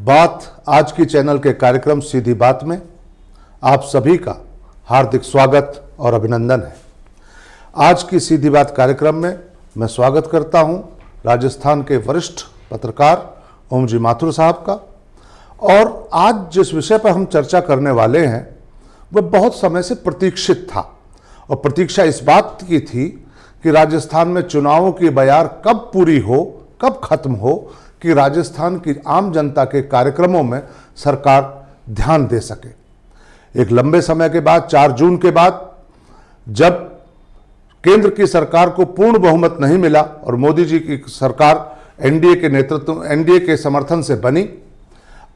बात आज की चैनल के कार्यक्रम सीधी बात में आप सभी का हार्दिक स्वागत और अभिनंदन है। आज की सीधी बात कार्यक्रम में मैं स्वागत करता हूं राजस्थान के वरिष्ठ पत्रकार ओम जी माथुर साहब का। और आज जिस विषय पर हम चर्चा करने वाले हैं वह बहुत समय से प्रतीक्षित था और प्रतीक्षा इस बात की थी कि राजस्थान में चुनावों की बयार कब पूरी हो, कब खत्म हो कि राजस्थान की आम जनता के कार्यक्रमों में सरकार ध्यान दे सके। एक लंबे समय के बाद 4 जून के बाद जब केंद्र की सरकार को पूर्ण बहुमत नहीं मिला और मोदी जी की सरकार एनडीए के नेतृत्व एनडीए के समर्थन से बनी,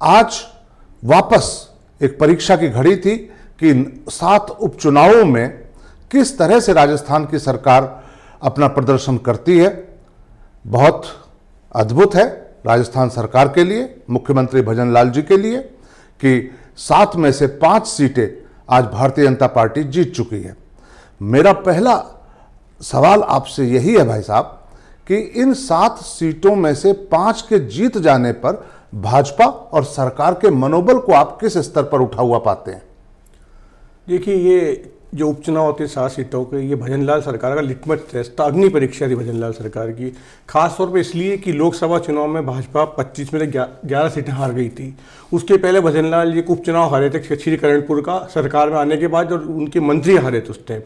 आज वापस एक परीक्षा की घड़ी थी कि 7 उपचुनावों में किस तरह से राजस्थान की सरकार अपना प्रदर्शन करती है। बहुत अद्भुत है राजस्थान सरकार के लिए, मुख्यमंत्री भजन लाल जी के लिए कि 7 में से 5 सीटें आज भारतीय जनता पार्टी जीत चुकी है। मेरा पहला सवाल आपसे यही है भाई साहब कि इन 7 सीटों में से 5 के जीत जाने पर भाजपा और सरकार के मनोबल को आप किस स्तर पर उठा हुआ पाते हैं? देखिए, ये जो उपचुनाव होते 7 सीटों के, ये भजनलाल सरकार का लिटमस टेस्ट था, अग्नि परीक्षा थी भजनलाल सरकार की। खास तौर पे इसलिए कि लोकसभा चुनाव में भाजपा 25 में से 11 सीटें हार गई थी। उसके पहले भजनलाल जी उपचुनाव हारे थे श्री करणपुर का, सरकार में आने के बाद, और उनके मंत्री हारे थे उस टाइम।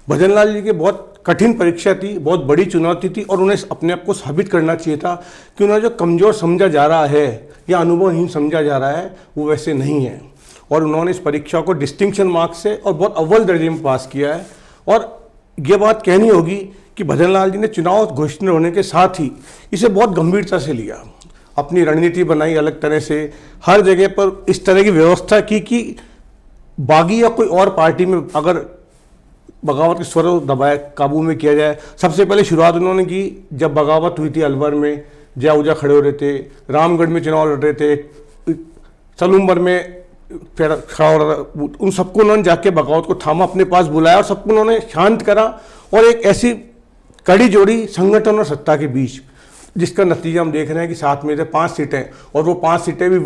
भजनलाल जी की बहुत कठिन परीक्षा थी, बहुत बड़ी चुनौती थी और उन्हें अपने आप को साबित करना चाहिए था कि उन्हें जो कमज़ोर समझा जा रहा है या अनुभवहीन समझा जा रहा है वो वैसे नहीं है। और उन्होंने इस परीक्षा को डिस्टिंक्शन मार्क्स से और बहुत अव्वल दर्जे में पास किया है। और ये बात कहनी होगी कि भजनलाल जी ने चुनाव घोषित होने के साथ ही इसे बहुत गंभीरता से लिया, अपनी रणनीति बनाई अलग तरह से, हर जगह पर इस तरह की व्यवस्था की कि बागी या कोई और पार्टी में अगर बगावत के स्वर दबाए काबू में किया जाए। सबसे पहले शुरुआत उन्होंने की जब बगावत हुई थी अलवर में, जया ऊजा खड़े हो रहे थे, रामगढ़ में चुनाव लड़ रहे थे, सलूम्बर में फिर खड़ा हो रहा था, उन सबको उन्होंने जाके बगावत को थामा, अपने पास बुलाया और सबको उन्होंने शांत करा और एक ऐसी कड़ी जोड़ी संगठन और सत्ता के बीच, जिसका नतीजा हम देख रहे हैं कि 7 में से 5 सीटें, और वो 5 सीटें भी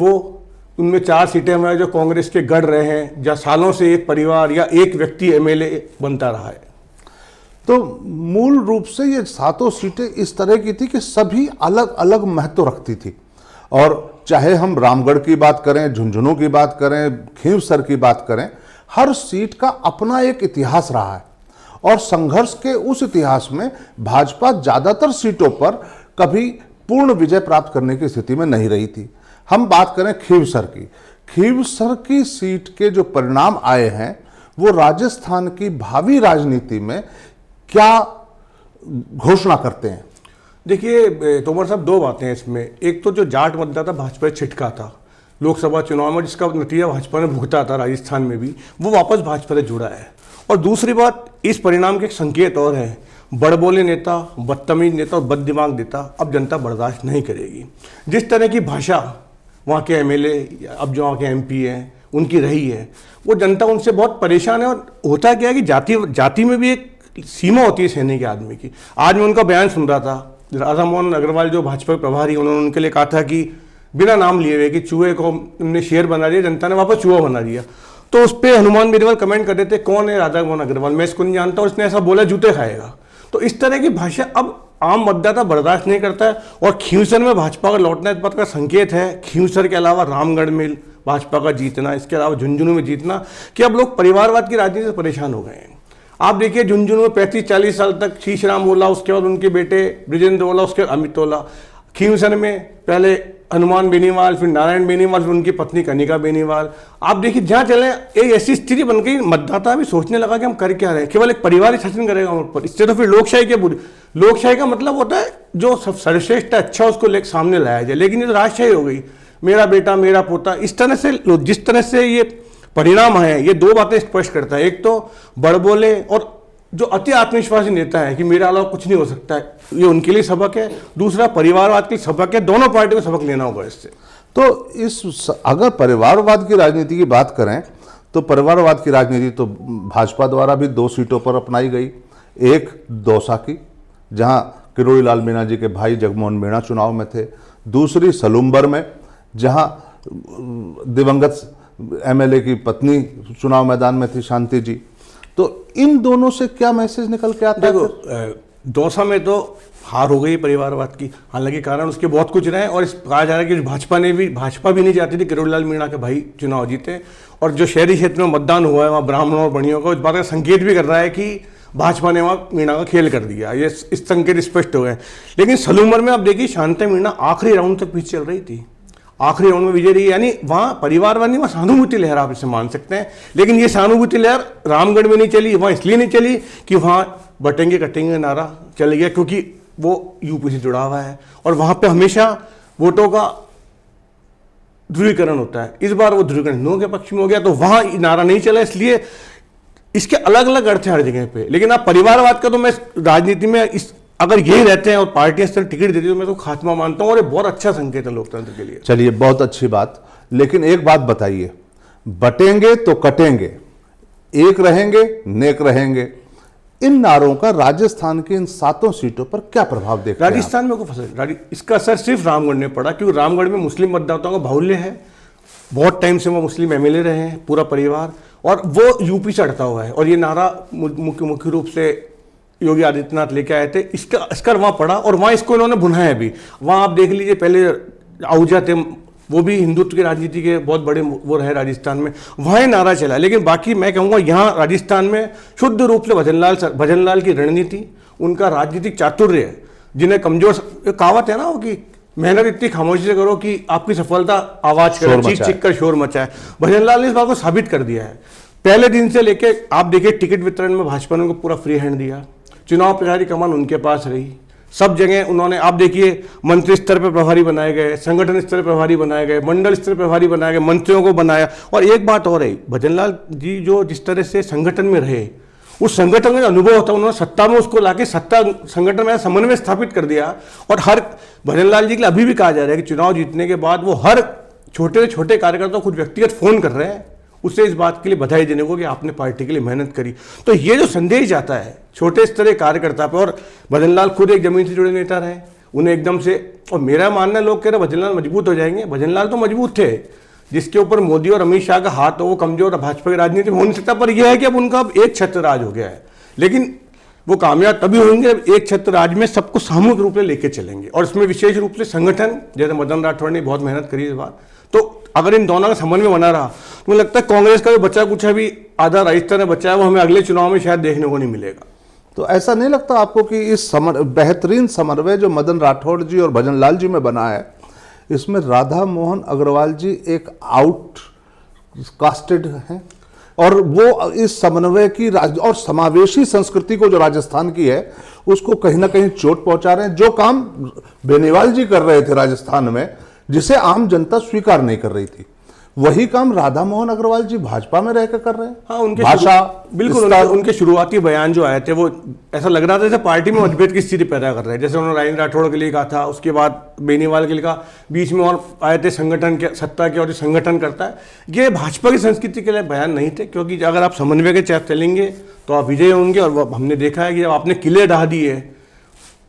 उनमें 4 सीटें हमारे जो कांग्रेस के गढ़ रहे हैं, जहाँ सालों से एक परिवार या एक व्यक्ति एमएलए बनता रहा है। तो मूल रूप से ये 7 सीटें इस तरह की थी कि सभी अलग अलग महत्व रखती थी। और चाहे हम रामगढ़ की बात करें, झुंझुनू की बात करें, खींवसर की बात करें, हर सीट का अपना एक इतिहास रहा है। और संघर्ष के उस इतिहास में भाजपा ज़्यादातर सीटों पर कभी पूर्ण विजय प्राप्त करने की स्थिति में नहीं रही थी। हम बात करें खींवसर की सीट के जो परिणाम आए हैं वो राजस्थान की भावी राजनीति में क्या घोषणा करते हैं? देखिए तोमर साहब, 2 बातें हैं इसमें। एक तो जो जाट मतदाता भाजपा छिटका था लोकसभा चुनाव में, जिसका नतीजा भाजपा ने भुगता था राजस्थान में भी, वो वापस भाजपा से जुड़ा है। और दूसरी बात, इस परिणाम के एक संकेत और है, बड़बोले नेता, बदतमीज नेता और बददिमाग नेता अब जनता बर्दाश्त नहीं करेगी। जिस तरह की भाषा वहाँ के एमएलए, अब जो वहाँ के एमपी हैं, उनकी रही है, वो जनता उनसे बहुत परेशान है। और होता क्या है कि जाति में भी एक सीमा होती है सहने के आदमी की। आज मैं उनका बयान सुन रहा था, राधा मोहन अग्रवाल जो भाजपा प्रभारी, उन्होंने उनके लिए कहा था कि बिना नाम लिए हुए कि चूहे को उन्होंने शेर बना दिया, जनता ने वापस चूहा बना दिया। तो उस पर हनुमान बेनीवाल कमेंट कर देते, कौन है राधा मोहन अग्रवाल, मैं इसको नहीं जानता, और इसने ऐसा बोला जूते खाएगा। तो इस तरह की भाषा अब आम मतदाता बर्दाश्त नहीं करता है। और खींवसर में भाजपा का लौटना इस बात का संकेत है, खींवसर के अलावा रामगढ़ में भाजपा का जीतना, इसके अलावा झुंझुनू में जीतना, कि अब लोग परिवारवाद की राजनीति से परेशान हो गए हैं। आप देखिए, झुंझुनू में 35-40 साल तक शीश राम ओला, उसके बाद उनके बेटे ब्रिजेंद्र ओला, उसके बाद अमित ओला। खींवसर में पहले हनुमान बेनीवाल, फिर नारायण बेनीवाल, फिर उनकी पत्नी कनिका बेनीवाल। आप देखिए, जहाँ चले एक ऐसी स्थिति बन गई, मतदाता भी सोचने लगा कि हम कर क्या रहे हैं, केवल एक परिवार ही शासन करेगा हम पर। इससे तो फिर लोकशाही क्या बुरी। लोकशाही का मतलब होता है जो सब सर्वश्रेष्ठ अच्छा उसको लेकर सामने लाया जाए, लेकिन ये तो राजशाही हो गई, मेरा बेटा मेरा पोता। इस तरह से जिस तरह से ये परिणाम है, ये 2 बातें स्पष्ट करता है। एक तो बड़बोले और जो अति आत्मविश्वासी नेता है कि मेरा अलावा कुछ नहीं हो सकता है, ये उनके लिए सबक है। दूसरा, परिवारवाद की सबक है। दोनों पार्टियों को सबक लेना होगा इससे। तो अगर परिवारवाद की राजनीति की बात करें तो परिवारवाद की राजनीति तो भाजपा द्वारा भी 2 सीटों पर अपनाई गई। एक दौसा की, जहां किरोड़ी लाल मीणा जी के भाई जगमोहन मीणा चुनाव में थे। दूसरी सलूम्बर में, जहां दिवंगत एमएलए की पत्नी चुनाव मैदान में थी, शांति जी। तो इन दोनों से क्या मैसेज निकल के आता है? देखो, दौसा में तो हार हो गई परिवारवाद की, हालांकि कारण उसके बहुत कुछ रहे, और इस कहा जा रहा है कि भाजपा भी नहीं चाहती थी किरोड़ीलाल मीणा के भाई चुनाव जीते, और जो शहरी क्षेत्र में मतदान हुआ है वहाँ ब्राह्मणों और बणियों को, इस बात का संकेत भी कर रहा है कि भाजपा ने वहाँ मीणा का खेल कर दिया, ये इस संकेत स्पष्ट हो गए। लेकिन सलूमर में आप देखिए शांति मीणा आखिरी राउंड तक पीछे चल रही थी, आखिरी राउंड में विजय रही, यानी वहाँ परिवारवाद नहीं, वहाँ सहानुभूति लहर आप इसे मान सकते हैं। लेकिन ये सहानुभूति लहर रामगढ़ में नहीं चली, वहाँ इसलिए नहीं चली कि वहाँ बटेंगे कटेंगे नारा चल गया, क्योंकि वो यूपी से जुड़ा हुआ है और वहाँ पे हमेशा वोटों का ध्रुवीकरण होता है। इस बार वो ध्रुवीकरण हिंदुओं के पक्ष में हो गया, तो वहाँ नारा नहीं चला, इसलिए इसके अलग अलग अर्थ हैं हर जगह पे। लेकिन आप परिवारवाद का तो मैं राजनीति में अगर यही रहते हैं और पार्टियां इस तरह टिकट देती है तो मैं तो खात्मा मानता हूं, और ये बहुत अच्छा संकेत है लोकतंत्र के लिए। चलिए, बहुत अच्छी बात। लेकिन एक बात बताइए, बटेंगे तो कटेंगे, एक रहेंगे नेक रहेंगे, इन नारों का राजस्थान की इन 7 सीटों पर क्या प्रभाव देखते हैं? राजस्थान में को फसल, इसका असर सिर्फ रामगढ़ में पड़ा, क्योंकि रामगढ़ में मुस्लिम मतदाताओं का बाहुल्य है, बहुत टाइम से वो मुस्लिम एमएलए रहे हैं, पूरा परिवार, और वो यूपी से अड़ता हुआ है, और ये नारा मुख्य रूप से योगी आदित्यनाथ लेके आए थे, इसका असर वहाँ पड़ा, और वहाँ इसको इन्होंने भुनाया भी। वहाँ आप देख लीजिए, पहले आहूजा थे, वो भी हिंदुत्व की राजनीति के बहुत बड़े वो रहे राजस्थान में, वहाँ नारा चला। लेकिन बाकी मैं कहूँगा यहाँ राजस्थान में शुद्ध रूप से भजनलाल की रणनीति, उनका राजनीतिक चातुर्य, जिन्हें कमजोर, कहावत है ना वो कि मेहनत इतनी खामोशी से करो कि आपकी सफलता आवाज करे, चीख कर शोर मचाए। भजनलाल ने इस बात को साबित कर दिया है। पहले दिन से लेके आप देखिए, टिकट वितरण में भाजपा ने उनको पूरा फ्री हैंड दिया, चुनाव प्रचारी कमान उनके पास रही, सब जगह उन्होंने, आप देखिए मंत्री स्तर पर प्रभारी बनाए गए, संगठन स्तर पर प्रभारी बनाए गए, मंडल स्तर पर प्रभारी बनाए गए, मंत्रियों को बनाया। और एक बात और है, भजनलाल जी जो जिस तरह से संगठन में रहे, उस संगठन का अनुभव होता है, उन्होंने सत्ता में उसको लाके सत्ता संगठन में समन्वय स्थापित कर दिया। और हर भजनलाल जी के लिए अभी भी कहा जा रहा है कि चुनाव जीतने के बाद वो हर छोटे छोटे कार्यकर्ता को खुद व्यक्तिगत फोन कर रहे हैं, उससे इस बात के लिए बधाई देने को कि आपने पार्टी के लिए मेहनत करी। तो ये जो संदेश जाता है छोटे स्तर के कार्यकर्ता पे, और भजनलाल खुद एक जमीन से जुड़े नेता रहे, उन्हें एकदम से, और मेरा मानना है, लोग कह रहे भजनलाल मजबूत हो जाएंगे, भजनलाल तो मजबूत थे, जिसके ऊपर मोदी और अमित शाह का हाथ हो वो कमजोर भाजपा की राजनीति में हो नहीं सकता। पर यह है कि अब उनका अब एक छत्र राज हो गया है, लेकिन वो कामयाब तभी होंगे जब एक छत्र राज में सबको सामूहिक रूप में लेके चलेंगे, और इसमें विशेष रूप से संगठन, जैसे मदन राठौड़ ने बहुत मेहनत करी इस बार, तो अगर इन दोनों का समन्वय बना रहा तो मुझे लगता है कांग्रेस का जो बचा कुछ अभी आधा राजस्थान में बचा है वो हमें अगले चुनाव में शायद देखने को नहीं मिलेगा। तो ऐसा नहीं लगता आपको कि इस बेहतरीन समन्वय जो मदन राठौड़ जी और भजनलाल जी में बना है, इसमें राधा मोहन अग्रवाल जी एक आउटकास्टेड हैं, और वो इस समन्वय की और समावेशी संस्कृति को जो राजस्थान की है उसको कहीं ना कहीं चोट पहुंचा रहे हैं। जो काम बेनीवाल जी कर रहे थे राजस्थान में, जिसे आम जनता स्वीकार नहीं कर रही थी, वही काम राधा मोहन अग्रवाल जी भाजपा में रहकर कर रहे हैं। हाँ, उनके भाषा, बिल्कुल उनके शुरुआती बयान जो आए थे वो ऐसा लग रहा था जैसे पार्टी में मतभेद की स्थिति पैदा कर रहे हैं। जैसे उन्होंने राजेंद्र राठौड़ के लिए कहा था, उसके बाद बेनीवाल के लिए कहा, बीच में और आए थे संगठन के, सत्ता के और जो संगठन करता है, ये भाजपा की संस्कृति के लिए बयान नहीं थे, क्योंकि अगर आप समन्वय के चाप चलेंगे तो आप विजय होंगे। और हमने देखा है कि जब आपने किले ढहा दिए,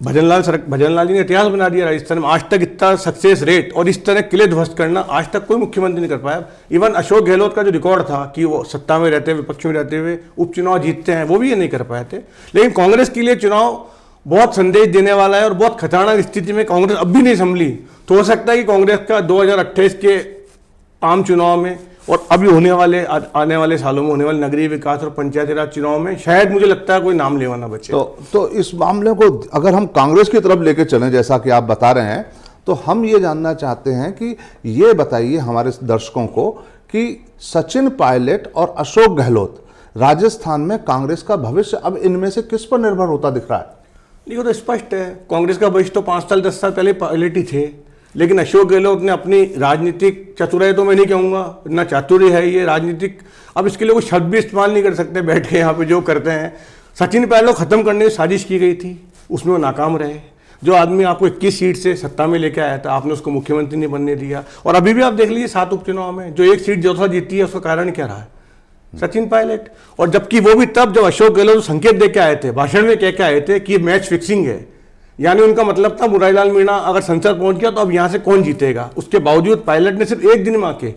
भजनलाल जी ने इतिहास बना दिया राजस्थान में। आज तक इतना सक्सेस रेट और इस तरह किले ध्वस्त करना आज तक कोई मुख्यमंत्री नहीं कर पाया। इवन अशोक गहलोत का जो रिकॉर्ड था कि वो सत्ता में रहते हुए, विपक्ष में रहते हुए उपचुनाव जीतते हैं, वो भी ये नहीं कर पाए थे। लेकिन कांग्रेस के लिए चुनाव बहुत संदेश देने वाला है, और बहुत खतरनाक स्थिति में कांग्रेस अब भी नहीं संभली। तो हो सकता है कि कांग्रेस का 2028 के आम चुनाव में और अभी होने वाले, आने वाले सालों में होने वाले नगरीय विकास और पंचायती राज चुनाव में शायद मुझे लगता है कोई नाम लेवाना बचे। तो इस मामले को अगर हम कांग्रेस की तरफ लेके चलें, जैसा कि आप बता रहे हैं, तो हम ये जानना चाहते हैं कि ये बताइए हमारे दर्शकों को कि सचिन पायलट और अशोक गहलोत राजस्थान में कांग्रेस का भविष्य अब इनमें से किस पर निर्भर होता दिख रहा है? देखो, तो स्पष्ट है, कांग्रेस का भविष्य तो 5 साल 10 साल पहले पायलट ही थे। लेकिन अशोक गहलोत ने अपनी राजनीतिक चतुराई, तो मैं नहीं कहूँगा इतना चातुर्य है ये राजनीतिक, अब इसके लिए कोई शब्द भी इस्तेमाल नहीं कर सकते बैठ के यहाँ पे जो करते हैं। सचिन पायलट को खत्म करने की साजिश की गई थी, उसमें वो नाकाम रहे। जो आदमी आपको 21 सीट से सत्ता में लेके आया था, आपने उसको मुख्यमंत्री नहीं बनने दिया। और अभी भी आप देख लीजिए 7 उपचुनाव में जो 1 सीट जो जीती है, उसका कारण क्या रहा है? सचिन पायलट। और जबकि वो भी तब जब अशोक गहलोत संकेत दे के आए थे, भाषण में कह के आए थे कि ये मैच फिक्सिंग है, यानी उनका मतलब था मुरारीलाल मीणा अगर संसद पहुंच गया तो अब यहां से कौन जीतेगा। उसके बावजूद पायलट ने सिर्फ एक दिन में आके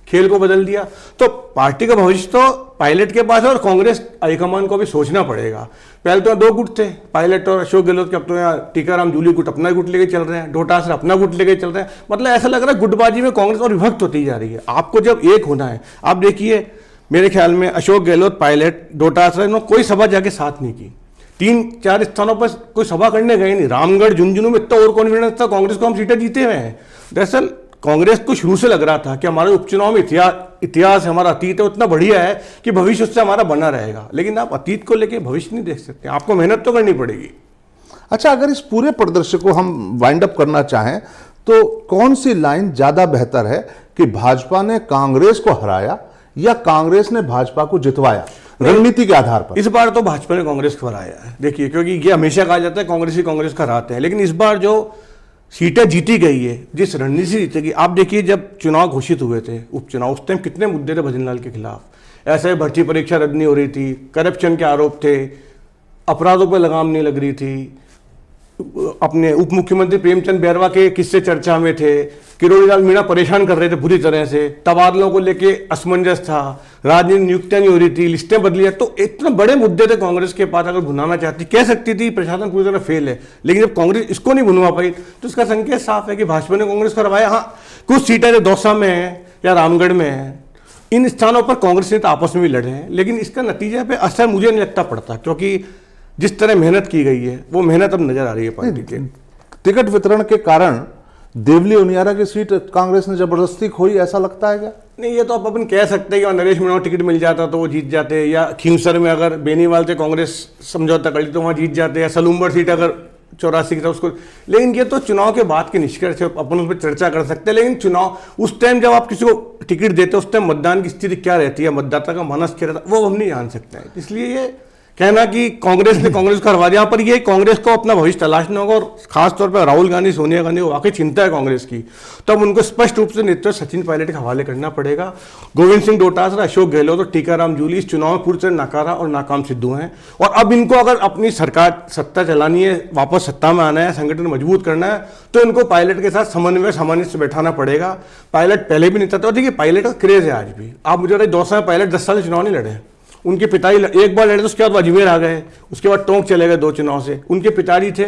खेल को बदल दिया। तो पार्टी का भविष्य तो पायलट के पास है और कांग्रेस हाईकमान को भी सोचना पड़ेगा। पहले तो दो गुट थे, पायलट और अशोक गहलोत के, अब तो यहाँ टीकाराम जूली गुट अपना गुट लेके चल रहे हैं, डोटासरा अपना गुट लेके चल रहे हैं। मतलब ऐसा लग रहा है गुटबाजी में कांग्रेस और विभक्त होती जा रही है। आपको जब एक होना है, आप देखिए मेरे ख्याल में अशोक गहलोत, पायलट, डोटासरा, इन्होंने कोई सभा जाके साथ नहीं की। 3-4 स्थानों पर कोई सभा करने गए नहीं। रामगढ़, झुंझुनू में इतना और कॉन्फिडेंस था कांग्रेस को, हम सीटें जीते हुए हैं। दरअसल कांग्रेस को शुरू से लग रहा था कि हमारे उपचुनाव में इतिहास हमारा अतीत है उतना बढ़िया है कि भविष्य उससे हमारा बना रहेगा। लेकिन आप अतीत को लेके भविष्य नहीं देख सकते, आपको मेहनत तो करनी पड़ेगी। अच्छा, अगर इस पूरे परिदृश्य को हम वाइंड अप करना चाहें तो कौन सी लाइन ज्यादा बेहतर है कि भाजपा ने कांग्रेस को हराया या कांग्रेस ने भाजपा को जितवाया रणनीति के आधार पर? इस बार तो भाजपा ने कांग्रेस को हराया है। देखिए, क्योंकि ये हमेशा कहा जाता है कांग्रेस ही कांग्रेस का हराते हैं, लेकिन इस बार जो सीटें जीती गई है, जिस रणनीति से जीतेगी, आप देखिए जब चुनाव घोषित हुए थे उपचुनाव, उस टाइम कितने मुद्दे थे भजनलाल के खिलाफ। ऐसे भर्ती परीक्षा रद्द नहीं हो रही थी, करप्शन के आरोप थे, अपराधों पर लगाम नहीं लग रही थी, अपने उप मुख्यमंत्री प्रेमचंद बैरवा के किस्से चर्चा में थे, किरोड़ीलाल मीणा परेशान कर रहे थे बुरी तरह से, तबादलों को लेके असमंजस था, राजनीतिक नियुक्तियां नहीं हो रही थी, लिस्टें बदली है। तो इतने बड़े मुद्दे थे कांग्रेस के पास, अगर भुनाना चाहती कह सकती थी प्रशासन पूरी तरह फेल है। लेकिन जब कांग्रेस इसको नहीं भुनवा पाई तो इसका संकेत साफ है कि भाजपा ने कांग्रेस को हरवाया। हाँ, कुछ सीटें जो दौसा में है या रामगढ़ में है, इन स्थानों पर कांग्रेस ने तो आपस में भी लड़े हैं, लेकिन इसका नतीजा पे असर मुझे नहीं लगता पड़ता, क्योंकि जिस तरह मेहनत की गई है वो मेहनत अब नजर आ रही है पार्टी के। टिकट वितरण के कारण देवली उनियारा की सीट कांग्रेस ने जबरदस्ती खोई, ऐसा लगता है क्या? नहीं, ये तो आप अपन कह सकते हैं कि नरेश मीणा को टिकट मिल जाता तो वो जीत जाते, या खींवसर में अगर बेनीवाल से कांग्रेस समझौता कर ली तो वहाँ जीत जाते, या सलूम्बर सीट अगर 84 की था उसको। लेकिन ये तो चुनाव के बाद के निष्कर्ष है, अपन उस पर चर्चा कर सकते हैं। लेकिन चुनाव उस टाइम जब आप किसी को टिकट देते हो उस टाइम मतदान की स्थिति क्या रहती है, मतदाता का मनस क्या रहता है, वो हम नहीं जान सकते हैं। इसलिए ये कहना कि कांग्रेस ने कांग्रेस को हरवा दिया, पर ये कांग्रेस को अपना भविष्य तलाशना होगा। और खासतौर पर राहुल गांधी, सोनिया गांधी को वाकई चिंता है कांग्रेस की, तब उनको स्पष्ट रूप से नेतृत्व सचिन पायलट के हवाले करना पड़ेगा। गोविंद सिंह डोटासरा, अशोक गहलोत और टीकाराम जूली इस चुनाव में पूरी तरह नाकारा और नाकाम सिद्ध हुए हैं। और अब इनको अगर अपनी सरकार सत्ता चलानी है, वापस सत्ता में आना है, संगठन मजबूत करना है, तो इनको पायलट के साथ समन्वय सामंजस्य से बैठाना पड़ेगा। पायलट पहले भी नहीं था, देखिए पायलट का क्रेज है आज भी। आप मुझे दौसा में पायलट 10 साल चुनाव नहीं लड़े, उनके पिताजी एक बार लड़े तो उसके बाद अजमेर आ गए, उसके बाद टोंक चले गए 2 चुनाव से, उनके पिताजी थे,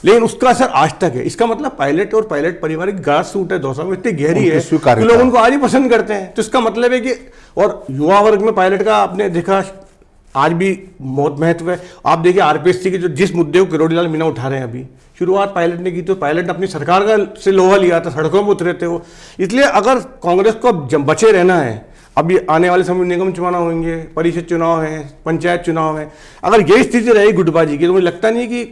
लेकिन उसका असर आज तक है। इसका मतलब पायलट और पायलट परिवार की ग्रास रूट है दौसा में इतनी गहरी है कि लोग उनको आज ही पसंद करते हैं। तो इसका मतलब है कि और युवा वर्ग में पायलट का आपने देखा आज भी बहुत महत्व है। आप देखिए आरपीएससी के जो जिस मुद्दे को किरोड़ीलाल मीणा उठा रहे हैं, अभी शुरुआत पायलट ने की, तो पायलट ने अपनी सरकार का से लोहा लिया था, सड़कों में उतरे थे वो। इसलिए अगर कांग्रेस को बचे रहना है, अभी आने वाले समय निगम चुनाव होंगे, परिषद चुनाव है, पंचायत चुनाव है, अगर ये स्थिति रही गुटबाजी की तो मुझे लगता नहीं कि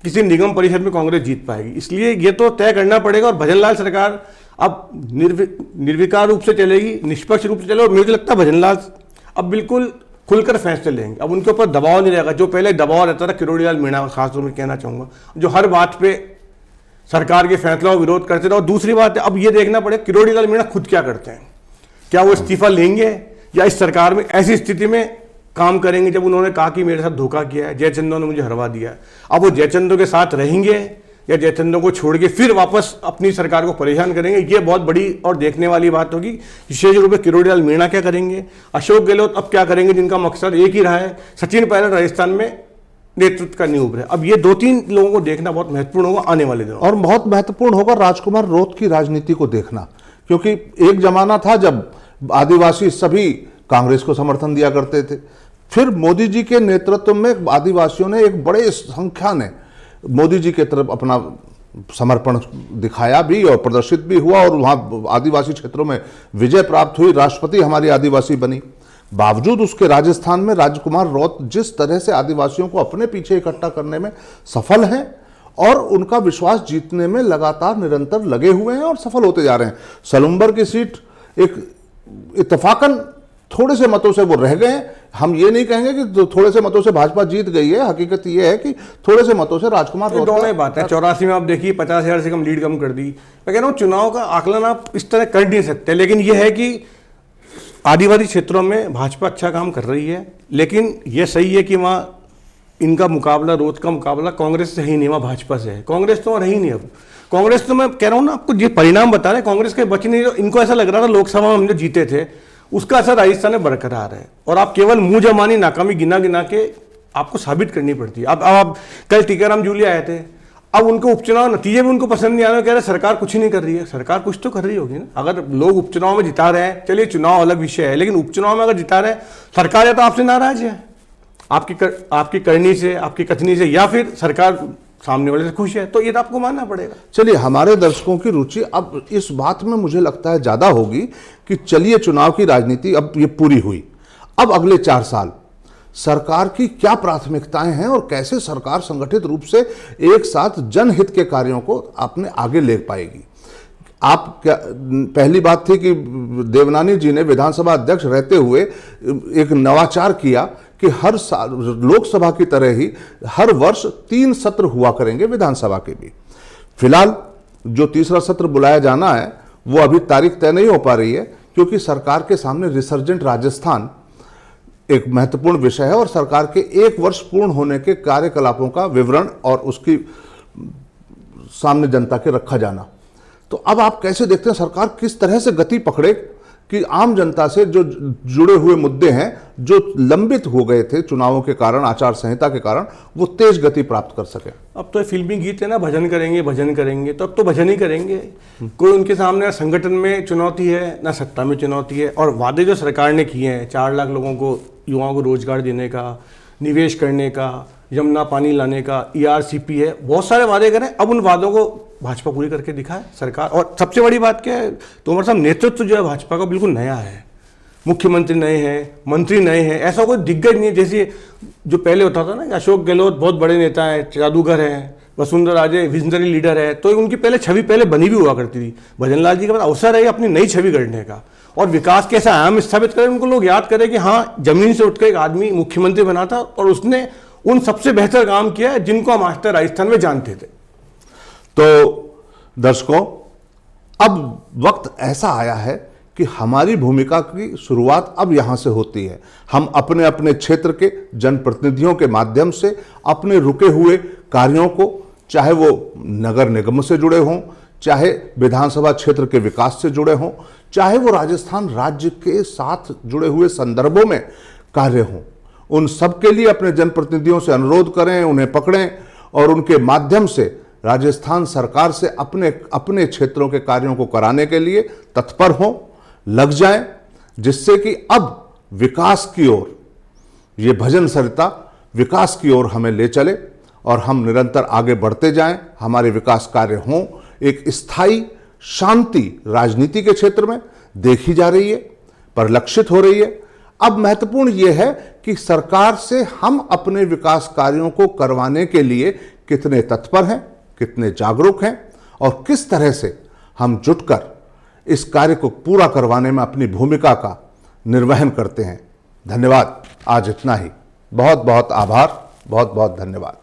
किसी निगम परिषद में कांग्रेस जीत पाएगी। इसलिए ये तो तय करना पड़ेगा। और भजनलाल सरकार अब निर्विकार रूप से चलेगी, निष्पक्ष रूप से चलेगी, और मुझे लगता है भजनलाल अब बिल्कुल खुलकर फैसले लेंगे। अब उनके ऊपर दबाव नहीं रहेगा, जो पहले दबाव रहता था किरोड़ीलाल मीणा का, खासतौर में कहना चाहूँगा, जो हर बात पे सरकार के फैसलों का विरोध करते थे। और दूसरी बात है, अब ये देखना पड़ेगा किरोड़ीलाल मीणा खुद क्या करते हैं, क्या वो इस्तीफा लेंगे या इस सरकार में ऐसी स्थिति में काम करेंगे जब उन्होंने कहा कि मेरे साथ धोखा किया है, जयचंदो ने मुझे हरवा दिया। अब वो जयचंदो के साथ रहेंगे या जयचंदो को छोड़ के फिर वापस अपनी सरकार को परेशान करेंगे, ये बहुत बड़ी और देखने वाली बात होगी। विशेष रूप से किरोड़ीलाल मीणा क्या करेंगे, अशोक गहलोत अब क्या करेंगे, जिनका मकसद एक ही रहा है, सचिन पायलट राजस्थान में नेतृत्व करनी उभरे। अब ये 2-3 लोगों को देखना बहुत महत्वपूर्ण होगा आने वाले दिनों। और बहुत महत्वपूर्ण होगा राजकुमार रोत की राजनीति को देखना, क्योंकि एक जमाना था जब आदिवासी सभी कांग्रेस को समर्थन दिया करते थे, फिर मोदी जी के नेतृत्व में आदिवासियों ने एक बड़े संख्या ने मोदी जी के तरफ अपना समर्पण दिखाया भी और प्रदर्शित भी हुआ, और वहाँ आदिवासी क्षेत्रों में विजय प्राप्त हुई, राष्ट्रपति हमारी आदिवासी बनी। बावजूद उसके राजस्थान में राजकुमार रौत जिस तरह से आदिवासियों को अपने पीछे इकट्ठा करने में सफल हैं और उनका विश्वास जीतने में लगातार निरंतर लगे हुए हैं और सफल होते जा रहे हैं। सलूम्बर की सीट एक इत्तेफाकन थोड़े से मतों से वो रह गए। हम ये नहीं कहेंगे कि थोड़े से मतों से भाजपा जीत गई है, हकीकत ये है कि थोड़े से मतों से राजकुमार रौत। दोनों ही बात है। 84 में आप देखिए 50,000 से कम लीड कम कर दी। मैं कह रहा हूँ चुनाव का आकलन आप इस तरह कर नहीं सकते, लेकिन यह है कि आदिवासी क्षेत्रों में भाजपा अच्छा काम कर रही है, लेकिन यह सही है कि वहाँ इनका मुकाबला, रोज का मुकाबला कांग्रेस से ही नहीं, वहाँ भाजपा से है। कांग्रेस तो रही नहीं अब। कांग्रेस तो मैं कह रहा हूँ ना आपको, ये परिणाम बता रहे हैं कांग्रेस के बच नहीं। इनको ऐसा लग रहा था लोकसभा में हम जो जीते थे उसका असर राजस्थान में बरकरार है, और आप केवल मुंह जमानी नाकामी गिना गिना के आपको साबित करनी पड़ती है। अब आप कल टीकाराम जूलिया आए थे, अब उनको उपचुनाव नतीजे भी उनको पसंद नहीं आ रहे, कह रहे सरकार कुछ ही नहीं कर रही है। सरकार कुछ तो कर रही होगी ना। अगर लोग उपचुनाव में जिता रहे हैं, चलिए चुनाव अलग विषय है, लेकिन उपचुनाव में अगर जिता रहे हैं, सरकार या तो आपसे नाराज है, आपकी करनी से, आपकी कथनी से, या फिर सरकार सामने वाले से खुश है, तो ये तो आपको मानना पड़ेगा। चलिए, हमारे दर्शकों की रुचि अब इस बात में मुझे लगता है ज्यादा होगी कि चलिए चुनाव की राजनीति अब ये पूरी हुई, अब अगले 4 साल सरकार की क्या प्राथमिकताएं हैं और कैसे सरकार संगठित रूप से एक साथ जनहित के कार्यों को अपने आगे ले पाएगी। आप क्या, पहली बात थी कि देवनानी जी ने विधानसभा अध्यक्ष रहते हुए एक नवाचार किया कि हर साल लोकसभा की तरह ही हर वर्ष 3 सत्र हुआ करेंगे विधानसभा के भी। फिलहाल जो तीसरा सत्र बुलाया जाना है वो अभी तारीख तय नहीं हो पा रही है, क्योंकि सरकार के सामने रिसर्जेंट राजस्थान एक महत्वपूर्ण विषय है और सरकार के 1 वर्ष पूर्ण होने के कार्यकलापों का विवरण और उसकी सामने जनता के रखा जाना। तो अब आप कैसे देखते हैं सरकार किस तरह से गति पकड़े कि आम जनता से जो जुड़े हुए मुद्दे हैं, जो लंबित हो गए थे चुनावों के कारण, आचार संहिता के कारण, वो तेज गति प्राप्त कर सके। अब तो फिल्मी गीत है ना, भजन करेंगे भजन करेंगे, तो अब तो भजन ही करेंगे। कोई उनके सामने संगठन में चुनौती है ना सत्ता में चुनौती है। और वादे जो सरकार ने किए हैं, 4 लाख लोगों को, युवाओं को रोजगार देने का, निवेश करने का, यमुना पानी लाने का, ERCP है, बहुत सारे वादे करें। अब उन वादों को भाजपा पूरी करके दिखाए सरकार। और सबसे बड़ी बात क्या है, तोमर साहब, नेतृत्व जो है भाजपा का बिल्कुल नया है। मुख्यमंत्री नए हैं, मंत्री नए हैं, ऐसा कोई दिग्गज नहीं है जैसे जो पहले होता था ना कि अशोक गहलोत बहुत बड़े नेता हैं, जादूगर हैं, वसुंधरा राजे विजनरी लीडर है, तो उनकी पहले छवि पहले बनी भी हुआ करती थी। भजनलाल जी के पास अवसर है अपनी नई छवि गढ़ने का, और विकास के ऐसा आयाम स्थापित करें, उनको लोग याद करें कि हाँ, जमीन से उठकर एक आदमी मुख्यमंत्री बना था और उसने उन सबसे बेहतर काम किया है जिनको हम आज तक राजस्थान में जानते थे। तो दर्शकों, अब वक्त ऐसा आया है कि हमारी भूमिका की शुरुआत अब यहां से होती है। हम अपने अपने क्षेत्र के जनप्रतिनिधियों के माध्यम से अपने रुके हुए कार्यों को, चाहे वो नगर निगम से जुड़े हों, चाहे विधानसभा क्षेत्र के विकास से जुड़े हों, चाहे वो राजस्थान राज्य के साथ जुड़े हुए संदर्भों में कार्य हों, उन सब के लिए अपने जनप्रतिनिधियों से अनुरोध करें, उन्हें पकड़ें और उनके माध्यम से राजस्थान सरकार से अपने अपने क्षेत्रों के कार्यों को कराने के लिए तत्पर हों, लग जाएं, जिससे कि अब विकास की ओर, ये भजन सरिता विकास की ओर हमें ले चले और हम निरंतर आगे बढ़ते जाएं। हमारे विकास कार्य हों, एक स्थायी शांति राजनीति के क्षेत्र में देखी जा रही है, परिलक्षित हो रही है। अब महत्वपूर्ण यह है कि सरकार से हम अपने विकास कार्यों को करवाने के लिए कितने तत्पर हैं, कितने जागरूक हैं और किस तरह से हम जुटकर इस कार्य को पूरा करवाने में अपनी भूमिका का निर्वहन करते हैं। धन्यवाद। आज इतना ही। बहुत बहुत आभार। बहुत बहुत धन्यवाद।